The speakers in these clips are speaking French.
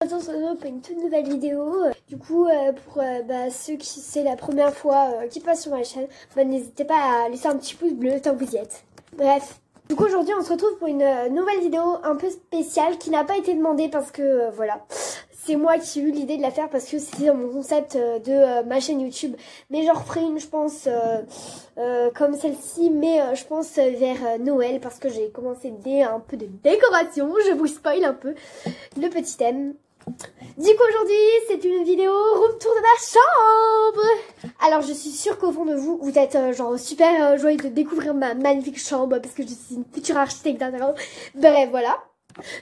On se retrouve pour une toute nouvelle vidéo. Du coup, pour ceux qui c'est la première fois qui passent sur ma chaîne, n'hésitez pas à laisser un petit pouce bleu tant que vous y êtes. Bref. Du coup, aujourd'hui, on se retrouve pour une nouvelle vidéo un peu spéciale qui n'a pas été demandée parce que, voilà. C'est moi qui ai eu l'idée de la faire parce que c'était dans mon concept de ma chaîne YouTube. Mais j'en referai une, je pense, comme celle-ci, mais je pense vers Noël parce que j'ai commencé un peu de décoration. Je vous spoil un peu le petit thème. Du coup, aujourd'hui, c'est une vidéo room tour de ma chambre. Alors, je suis sûre qu'au fond de vous, vous êtes genre super joyeux de découvrir ma magnifique chambre parce que je suis une future architecte d'intérieur. Bref, voilà.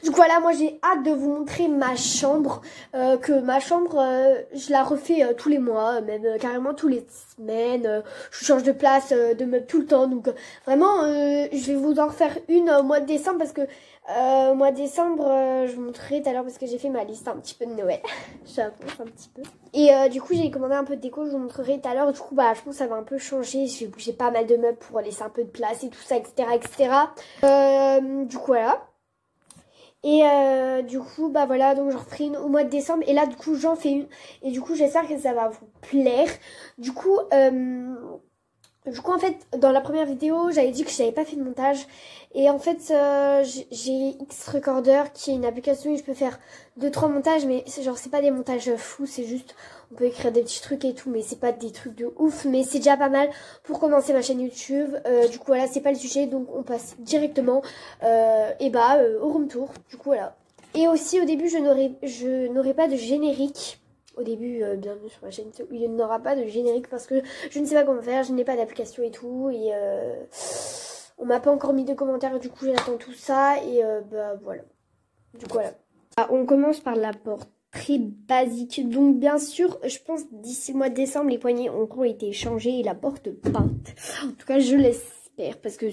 Du coup voilà, moi j'ai hâte de vous montrer ma chambre, je la refais tous les mois, même carrément tous les semaines, je change de place, de meubles tout le temps, donc vraiment je vais vous en refaire une au mois de décembre parce que au mois de décembre je vous montrerai tout à l'heure parce que j'ai fait ma liste un petit peu de Noël, j'avance un petit peu. Et du coup j'ai commandé un peu de déco, je vous montrerai tout à l'heure, du coup bah je pense que ça va un peu changer, je vais bouger pas mal de meubles pour laisser un peu de place et tout ça, etc. etc. Du coup voilà. Et du coup bah voilà, donc j'en referai une au mois de décembre et là du coup j'en fais une et du coup j'espère que ça va vous plaire. Du coup en fait dans la première vidéo j'avais dit que j'avais pas fait de montage et en fait j'ai X-Recorder qui est une application où je peux faire 2-3 montages, mais genre c'est pas des montages fous, c'est juste on peut écrire des petits trucs et tout, mais c'est pas des trucs de ouf, mais c'est déjà pas mal pour commencer ma chaîne YouTube. Du coup voilà, c'est pas le sujet, donc on passe directement au room tour. Du coup voilà. Et aussi au début je n'aurai pas de générique. Au début, bienvenue sur ma chaîne, il n'y aura pas de générique parce que je ne sais pas comment faire, je n'ai pas d'application et tout, et on m'a pas encore mis de commentaires, du coup j'attends tout ça, et bah voilà. Du coup voilà. On commence par la porte très basique, donc bien sûr, je pense d'ici le mois de décembre, les poignées auront été changées et la porte peinte. En tout cas, je l'espère. Parce que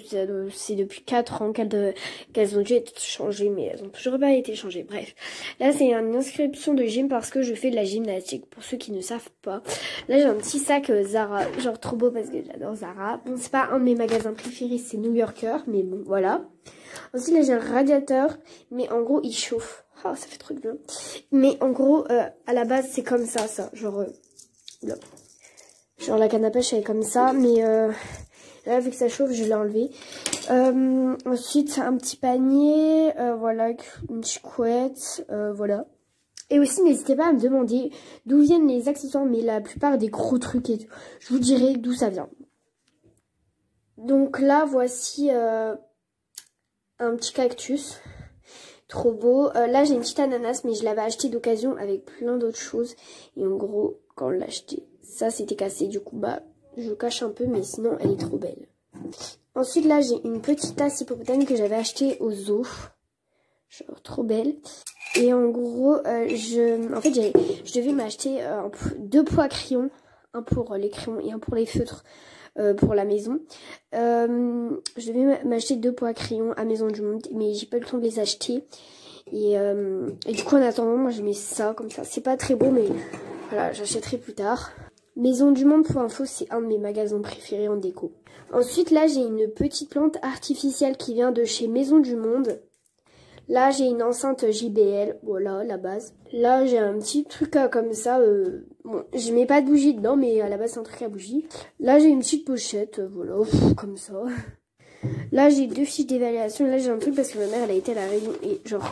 c'est depuis 4 ans qu'elles ont dû être changées, mais elles n'ont toujours pas été changées. Bref, là c'est une inscription de gym parce que je fais de la gymnastique, pour ceux qui ne savent pas. Là j'ai un petit sac Zara, genre trop beau parce que j'adore Zara. Bon, c'est pas un de mes magasins préférés, c'est New Yorker, mais bon, voilà. Ensuite là j'ai un radiateur, mais en gros il chauffe. Oh, ça fait trop de bien. Mais en gros, à la base c'est comme ça, genre... là. Genre la canne à pêche elle est comme ça, mais... là, vu que ça chauffe, je l'ai enlevé. Ensuite, un petit panier. Voilà, une petite couette. Voilà. Et aussi, n'hésitez pas à me demander d'où viennent les accessoires. Mais la plupart des gros trucs et tout. Je vous dirai d'où ça vient. Donc là, voici un petit cactus. Trop beau. Là, j'ai une petite ananas, mais je l'avais acheté d'occasion avec plein d'autres choses. Et en gros, quand on l'a acheté, ça s'était cassé. Du coup, bah... je cache un peu, mais sinon, elle est trop belle. Ensuite, là, j'ai une petite tasse hippopotame que j'avais achetée au zoo. Genre, trop belle. Et en gros, je devais m'acheter 2 pots à crayons. Un pour les crayons et un pour les feutres pour la maison. Je devais m'acheter 2 pots à crayons à Maison du Monde, mais j'ai pas eu le temps de les acheter. Et du coup, en attendant, moi, je mets ça comme ça. C'est pas très beau, mais voilà, j'achèterai plus tard. Maison du Monde, pour info, c'est un de mes magasins préférés en déco. Ensuite, là, j'ai une petite plante artificielle qui vient de chez Maison du Monde. Là, j'ai une enceinte JBL. Voilà, la base. Là, j'ai un petit truc comme ça. Bon, je mets pas de bougie dedans, mais à la base, c'est un truc à bougie. Là, j'ai une petite pochette. Voilà, comme ça. Là, j'ai 2 fiches d'évaluation. Là, j'ai un truc parce que ma mère, elle a été à la réunion. Et genre,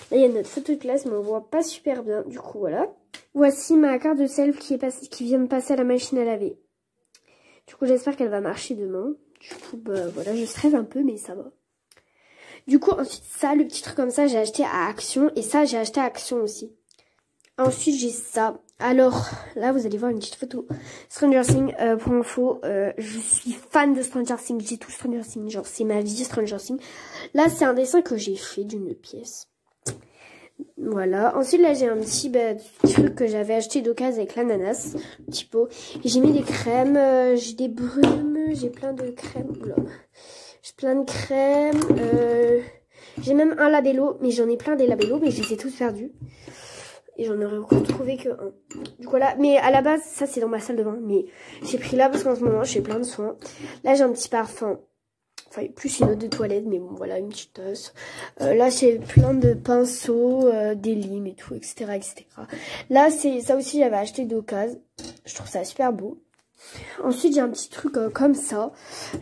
là, il y a notre photo de classe, mais on voit pas super bien. Du coup, voilà. Voici ma carte de self qui vient de passer à la machine à laver. Du coup, j'espère qu'elle va marcher demain. Du coup, bah voilà, je stresse un peu, mais ça va. Du coup, ensuite, ça, le petit truc comme ça, j'ai acheté à Action. Et ça, j'ai acheté à Action aussi. Ensuite, j'ai ça. Alors, là, vous allez voir une petite photo. Stranger Things, pour info, je suis fan de Stranger Things. J'ai tout Stranger Things. Genre, c'est ma vie, Stranger Things. Là, c'est un dessin que j'ai fait d'une pièce. Voilà. Ensuite, là, j'ai un petit truc que j'avais acheté d'occasion avec l'ananas. Petit pot. J'ai mis des crèmes. J'ai des brumes. J'ai plein de crèmes. Oula. J'ai plein de crèmes. J'ai même un labello. Mais j'en ai plein des labellos. Mais je les ai tous perdus. Et j'en aurais encore trouvé que un. Du coup, là. Mais à la base, ça, c'est dans ma salle de bain. Mais j'ai pris là parce qu'en ce moment, je fais plein de soins. Là, j'ai un petit parfum Enfin, plus une eau de toilette, mais bon, voilà, une petite tasse. Là, j'ai plein de pinceaux, des limes et tout, etc., etc. Là, c'est ça aussi, j'avais acheté d'occasion. Je trouve ça super beau. Ensuite, j'ai un petit truc comme ça.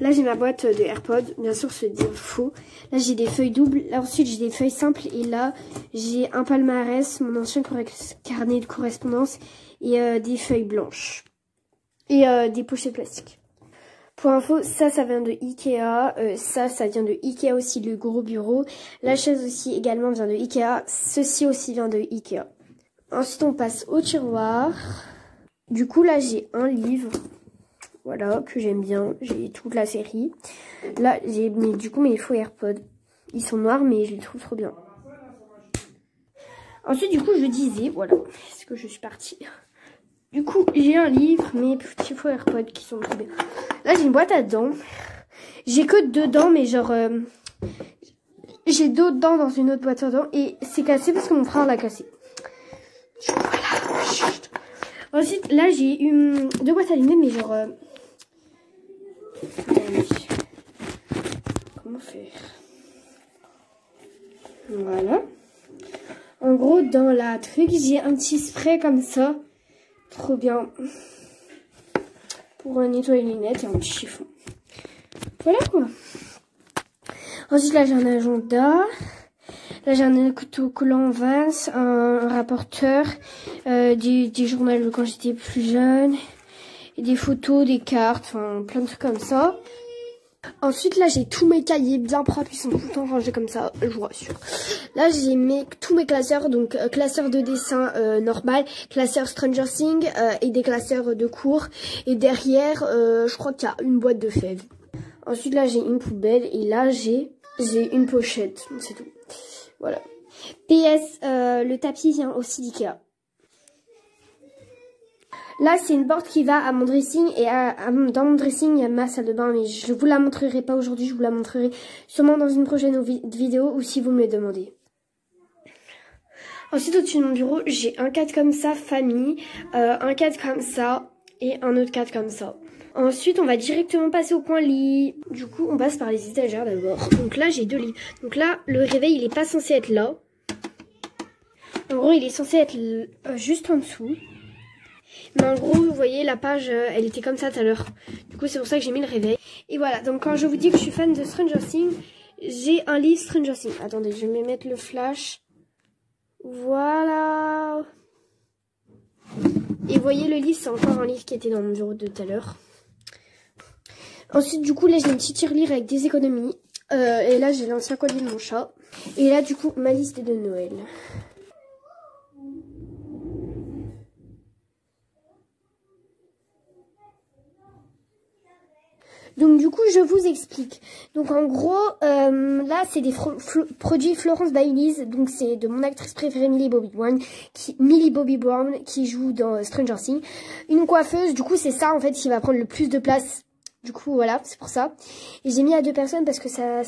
Là, j'ai ma boîte de AirPods. Bien sûr, c'est des faux. Là, j'ai des feuilles doubles. Là, ensuite, j'ai des feuilles simples. Et là, j'ai un palmarès, mon ancien carnet de correspondance et des feuilles blanches. Et des pochettes plastiques. Pour info, ça vient de Ikea. Ça vient de Ikea aussi, le gros bureau. La chaise aussi également vient de Ikea. Ceci aussi vient de Ikea. Ensuite, on passe au tiroir. Du coup, là, j'ai un livre. Voilà, que j'aime bien. J'ai toute la série. Là, j'ai mis du coup mes faux AirPods. Ils sont noirs, mais je les trouve trop bien. Ensuite, du coup, je disais, voilà, est-ce que je suis partie? Du coup, j'ai un livre, mes petits faux AirPods qui sont trop bien. Là, j'ai une boîte à dents. J'ai que 2 dents, mais genre... j'ai d'autres dents dans une autre boîte à dents. Et c'est cassé parce que mon frère l'a cassé. Du coup, voilà. Chut. Ensuite, là, j'ai 2 boîtes allumées, mais genre... Comment faire? Voilà. En gros, dans la truc, j'ai un petit spray comme ça. Trop bien. Pour nettoyer les lunettes et un petit chiffon. Voilà quoi. Ensuite, là, j'ai un agenda. Là, j'ai un autocollant Vans, un rapporteur, des journaux de quand j'étais plus jeune, et des photos, des cartes, enfin plein de trucs comme ça. Ensuite, là, j'ai tous mes cahiers bien propres, ils sont tout le temps rangés comme ça, je vous rassure. Là, j'ai tous mes classeurs, donc classeur de dessin normal, classeur Stranger Things et des classeurs de cours. Et derrière, je crois qu'il y a une boîte de fèves. Ensuite, là, j'ai une poubelle et là, j'ai une pochette, c'est tout. Voilà. PS, le tapis vient aussi d'Ikea. Là, c'est une porte qui va à mon dressing et dans mon dressing, il y a ma salle de bain. Mais je vous la montrerai pas aujourd'hui, je vous la montrerai sûrement dans une prochaine vidéo ou si vous me le demandez. Ensuite, au-dessus de mon bureau, j'ai un cadre comme ça, famille, un cadre comme ça et un autre cadre comme ça. Ensuite, on va directement passer au coin lit. Du coup, on passe par les étagères d'abord. Donc là, j'ai 2 lits. Donc là, le réveil, il est pas censé être là. En gros, il est censé être juste en dessous. Mais en gros, vous voyez, la page, elle était comme ça tout à l'heure. Du coup, c'est pour ça que j'ai mis le réveil. Et voilà, donc quand je vous dis que je suis fan de Stranger Things, j'ai un livre Stranger Things. Attendez, je vais mettre le flash. Voilà. Et vous voyez, le livre, c'est encore un livre qui était dans mon bureau de tout à l'heure. Ensuite, du coup, là, j'ai une petite tirelire avec des économies. Et là, j'ai l'ancien collier de mon chat. Et là, du coup, ma liste de Noël. Donc du coup, je vous explique. Donc en gros, là, c'est des produits Florence Baileys. Donc c'est de mon actrice préférée, Millie Bobby Brown, qui joue dans Stranger Things. Une coiffeuse, du coup, c'est ça en fait qui va prendre le plus de place. Du coup, voilà, c'est pour ça. Et j'ai mis à 2 personnes parce que ça...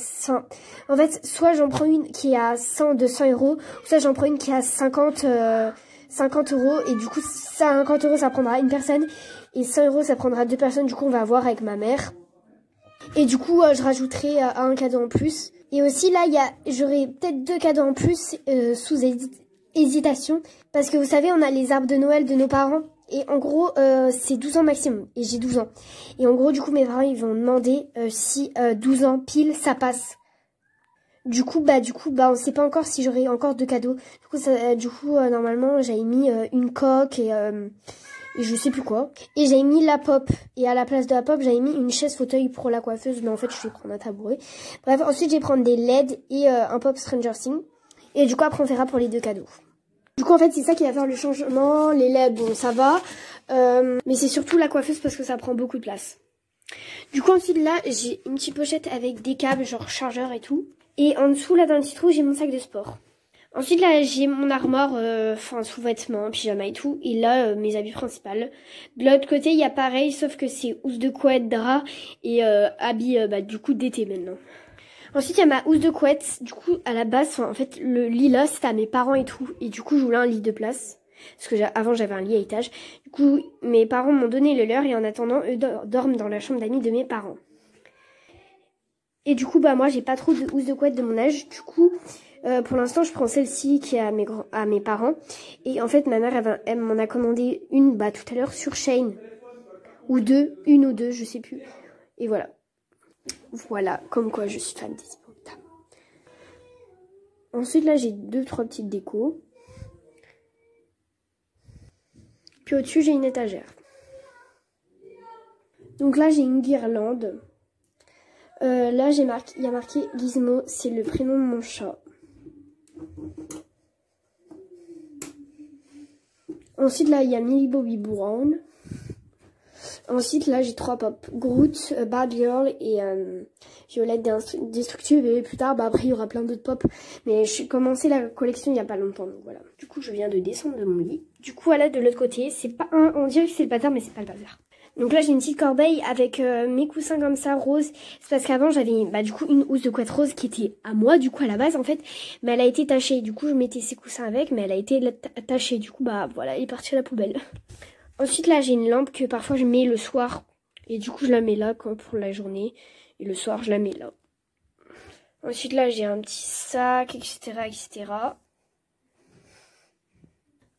En fait, soit j'en prends une qui est à 200 euros, ou soit j'en prends une qui est à 50 euros. Et du coup, 50 euros, ça prendra une personne. Et 100 euros, ça prendra 2 personnes. Du coup, on va voir avec ma mère. Et du coup, je rajouterai un cadeau en plus. Et aussi, là, j'aurai peut-être 2 cadeaux en plus sous hésitation. Parce que vous savez, on a les arbres de Noël de nos parents. Et en gros, c'est 12 ans maximum. Et j'ai 12 ans. Et en gros, du coup, mes parents, ils vont demander si 12 ans pile, ça passe. Du coup, on sait pas encore si j'aurai encore 2 cadeaux. Du coup, normalement, j'avais mis une coque et je sais plus quoi. Et j'avais mis la pop. Et à la place de la pop, j'avais mis une chaise fauteuil pour la coiffeuse. Mais en fait, je vais prendre un tabouret. Bref, ensuite, je vais prendre des LED et un pop Stranger Things. Et du coup, après, on verra pour les 2 cadeaux. Du coup, en fait, c'est ça qui va faire le changement. Les LED, bon, ça va. Mais c'est surtout la coiffeuse parce que ça prend beaucoup de place. Du coup, ensuite, là, j'ai une petite pochette avec des câbles, genre chargeur et tout. Et en dessous, là, dans le petit trou, j'ai mon sac de sport. Ensuite, là, j'ai mon armoire, sous-vêtements, pyjama et tout. Et là, mes habits principaux. De l'autre côté, il y a pareil, sauf que c'est housse de couette, drap et habits, du coup, d'été maintenant. Ensuite, il y a ma housse de couette. Du coup, à la base, en fait, le lit là, c'était à mes parents et tout. Et du coup, je voulais un lit de place. Parce que avant, j'avais un lit à étage. Du coup, mes parents m'ont donné le leur. Et en attendant, eux dorment dans la chambre d'amis de mes parents. Et du coup, bah moi, j'ai pas trop de housse de couette de mon âge. Du coup, pour l'instant, je prends celle-ci qui est à mes parents. Et en fait, ma mère, elle m'en a commandé une bah, tout à l'heure sur Shein. Une ou deux, je sais plus. Et voilà. Voilà, comme quoi je suis fan des hippopotams. Ensuite, là, j'ai 2-3 petites décos. Puis au-dessus, j'ai une étagère. Donc là, j'ai une guirlande. Là, il y a marqué Gizmo, c'est le prénom de mon chat. Ensuite, là, il y a Millie Bobby Brown. Ensuite, là, j'ai 3 pop. Groot, Bad Girl et Violette Destructive. Et plus tard, bah, après, il y aura plein d'autres pop. Mais j'ai commencé la collection il n'y a pas longtemps, donc voilà. Du coup, je viens de descendre de mon lit. Du coup, voilà, de l'autre côté, c'est pas un... On dirait que c'est le bazar, mais c'est pas le bazar. Donc là, j'ai une petite corbeille avec mes coussins comme ça, rose. C'est parce qu'avant, j'avais bah, du coup une housse de couette rose qui était à moi, du coup, à la base, en fait. Mais elle a été tachée. Du coup, je mettais ces coussins avec, mais elle a été tachée. Du coup, bah voilà, elle est partie à la poubelle. Ensuite, là, j'ai une lampe que parfois je mets le soir. Et du coup, je la mets là comme pour la journée. Et le soir, je la mets là. Ensuite, là, j'ai un petit sac, etc., etc.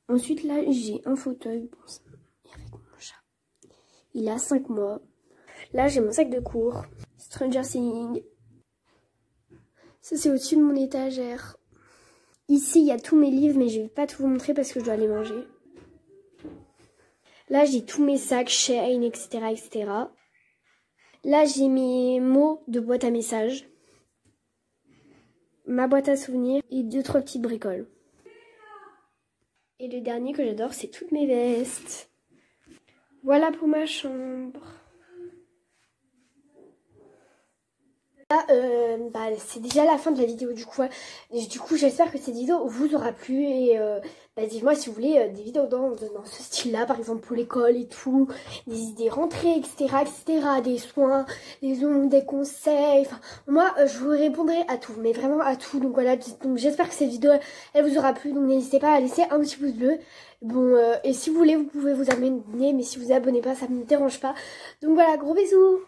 Ensuite, là, j'ai un fauteuil. Bon, ça, avec mon chat. Il a 5 mois. Là, j'ai mon sac de cours. Stranger Things. Ça, c'est au-dessus de mon étagère. Ici, il y a tous mes livres, mais je vais pas tout vous montrer parce que je dois les manger. Là, j'ai tous mes sacs, Shein, etc., etc. Là, j'ai mes mots de boîte à messages. Ma boîte à souvenirs et 2-3 petites bricoles. Et le dernier que j'adore, c'est toutes mes vestes. Voilà pour ma chambre. Là, bah, c'est déjà la fin de la vidéo du coup. Du coup, j'espère que cette vidéo vous aura plu. Et bah, dites-moi si vous voulez des vidéos dans ce style-là, par exemple pour l'école et tout. Des idées rentrées, etc., etc. Des soins, des ongles, des conseils. Enfin, moi, je vous répondrai à tout, mais vraiment à tout. Donc voilà, donc j'espère que cette vidéo, elle vous aura plu. Donc n'hésitez pas à laisser un petit pouce bleu. Bon, et si vous voulez, vous pouvez vous abonner. Mais si vous vous abonnez pas, ça ne me dérange pas. Donc voilà, gros bisous.